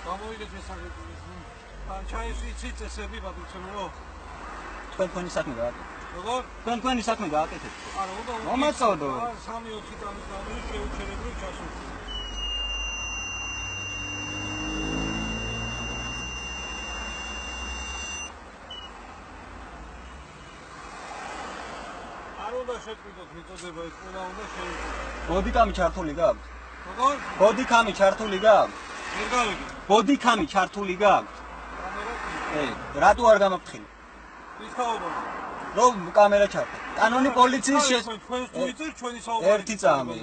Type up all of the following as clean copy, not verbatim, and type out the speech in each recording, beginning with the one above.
გამოვიდეთ ეს აგენტი. ჩაისი ციცესები ბატონო. თქვენი საქმე გააკეთეთ. როგორ? თქვენი საქმე გააკეთეთ. არა, უნდა მომაწოდო. 3-4 წამის განმავლობაში შეუჩერებლად ჩასულ. არ უნდა შეკვიდოთ მიწოდება ეს ყველა უნდა შეუჩერდეს. ბოდიკამი ჩართული გაქვთ? როგორ? ბოდიკამი ჩართული გაქვთ? ვერ გავიგე. ბოდიკამი ჩართული გაქვთ? რატო არ გამაფრთხილე? ის თაობა. რომ კამერა ჩართე. კანონი პოლიციის თქვენს თუ იწერ ჩვენი საუბარი. ერთი წამი.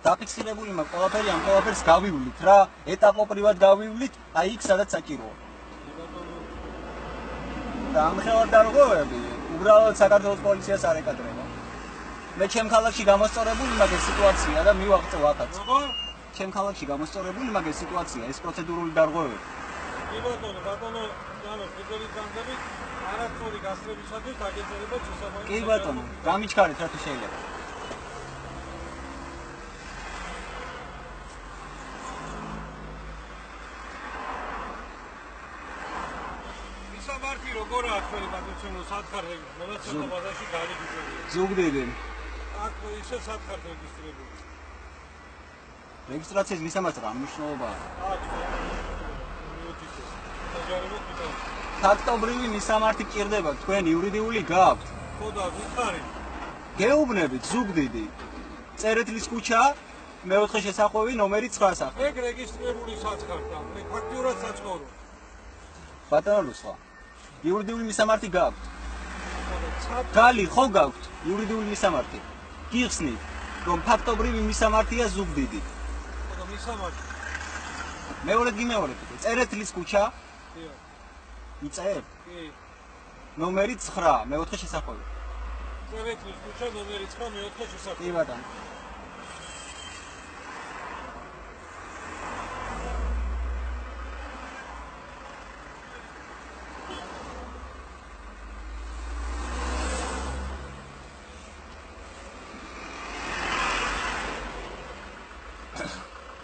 დაფიქსირებული მაქვს ყველაფერი ამ ყველაფერს გავივლით რა. ეტაპობრივად გავივლით, აი იქ სადაც საჭიროა. და ამხელად დარღვევები უბრალოდ საქართველოს პოლიციას არ ეკადრება. მე ჩემ ქალაქში გამოსწორებული მაქვს ეს სიტუაცია და მივაღწევ აქაც. როგორ? ჩემ ქალაქში გამოსწორებული მაქვს ეს სიტუაცია, ეს პროცედურული დარღვევები. ბატონო, ანუ ფედერალური განძები არასწორი გასწრებისათვის აგეწერება შესაბამისი. კი ბატონო, გამიჩქარეთ რა თუ შეიძლება. მისამართი როგორაა თქვენი ბატონო სათხარები? მონაცემთა ბაზაში გადაგიწევია. ზუგდიდი. აქ ისე სათხარ რეგისტრირებული. რეგისტრაციის მისამართი რა მნიშვნელობაა? ფაქტობრივი მისამართი გჭირდება, თქვენ იურიდიული გაქვთ? ხო და ვიხარი. გეუბნებით, ზუგდიდი. წერეთლის ქუჩა, მე-4 შესახვევი, ნომერი 9 სახე. ეგ რეგისტრირებული საცხარია, მე ფაქტიურად საცხოვრო. ბატონო რუსლა, იურიდიული მისამართი გაქვთ? გალი ხო გაქვთ იურიდიული მისამართი? გიხსნით, რომ ფაქტობრივი მისამართია ზუგდიდი. ხო და მისამართი. მეორედ გიმეორებთ, წერეთლის ქუჩა? კი. იწერ? კი. ნომერი 9, მე-4 შესახვევი. წერეთლის ქუჩა, ნომერი 9, მე-4 შესახვევი. კი ბატონო.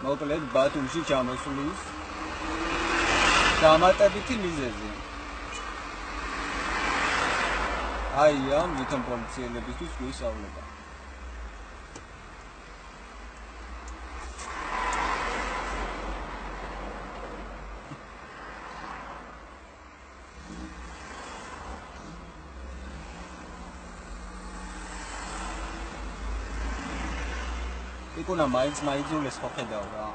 მოკლედ ბათუმში ჩამოსulis დამატებითი მიზეზი. აი ამ ვითომ პოლიციელებისთვის გვისწავლება. იქუნა მაინც მაიძულეს ხო ხედავ რა.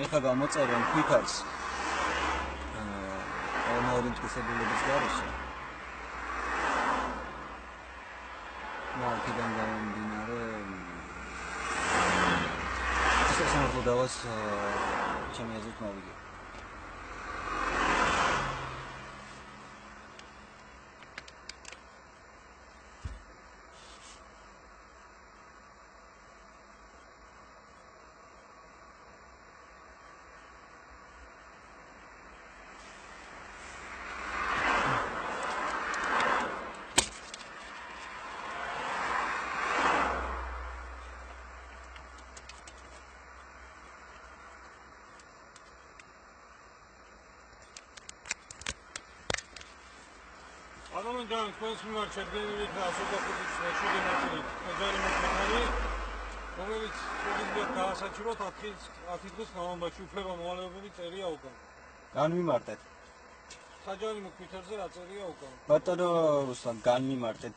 ეხლა გამოწერენ თვითარს ორი თვისებულების გარეშე. მალკიდან გამომდინარე სასამართლო დავას ჩემი აზრით მოვიგე. ბატონო ჯან, თქვენს მიმართ შედგენილით და ასოთახებით შვიდი ნაწილით ოჯარი მოქმედანი, რომელიც შეგიძლიათ გაასაჩივროთ 10 დღის განმავლობაში უფლება მოვალეობები წერია უკან. განვიმარტეთ. საჯარიმო თვითარზე რა წერია უკან? ბატონო რუსლან, განვიმარტეთ.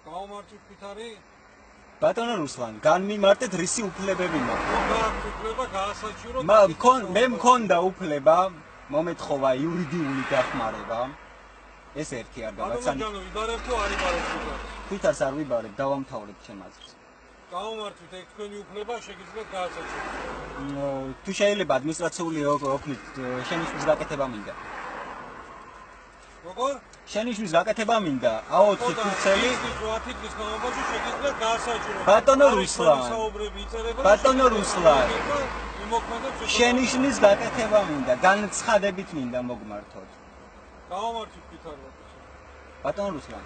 გაუმარტივ თვითარი? ბატონო რუსლან, განვიმარტეთ რისი უფლებები მაქვს? გააქვთ უფლება გაასაჩივროთ? მე მქონდა უფლება მომეთხოვა იურიდიული დახმარება. ეს ერთი არ გავაცანი. ბატონო, ვიბარებ თუ არ იბარებ თვითარს? თვითარს არ ვიბარებ, დავამთავრებ ჩემ აზრს. გაუმართვით ეგ თქვენი უფლება შეგიძლიათ გაასაჩივროთ. თუ შეიძლება ადმინისტრაციული ოქმით შენიშვნის გაკეთება მინდა. როგორ? შენიშვნის გაკეთება მინდა. აოთხი ფურცელი. რო 10 დღის განმავლობაში შეგიძლიათ გაასაჭიროთ. ბატონო რუსლან. საუბრები იწერება. ბატონო რუსლან. იმოქმედებს შენიშვნის გაკეთება მინდა. განცხადებით მინდა მოგმართოთ. გამომართვით ვითარებთ. ბატონო რუსლან.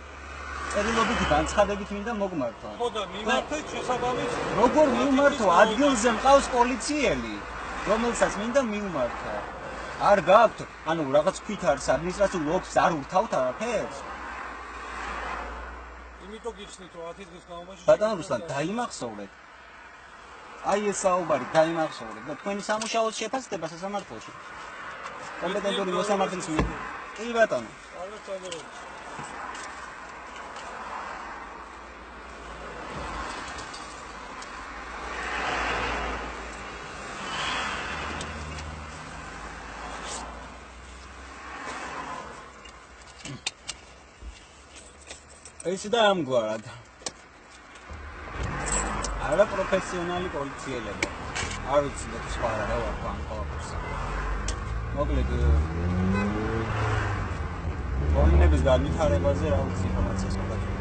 წერილობით განცხადებით მინდა მოგმართოთ. ხო და მიმართეთ შესაბამის როგორ მივმართო? ადგილზე მყავს პოლიციელი, რომელსაც მინდა მივმართო. არ გაქვთ, ანუ რაღაც ქვით არის ადმინისტრაციულ ოფისს არ ურთავთ არაფერს? იმიტომ გიხსნით რომ 10 დღის განმავლობაში ბატონო რუსლან, დაიმახსოვრეთ. აი ეს საუბარი დაიმახსოვრეთ და თქვენი სამუშაოს შეფასდება სასამართლოში. კომპეტენტური მოსამართლის მიერ. კი ბატონო. არა წაგერები. ეს და ამგვარად. არა პროფესიონალი პოლიციელები. არ ვიცი და სხვა რა ვარ ამ ყველაფერს. მოკლედ მოინების განვითარებაზე რა ვიცი ინფორმაციას მოგაჩვენე.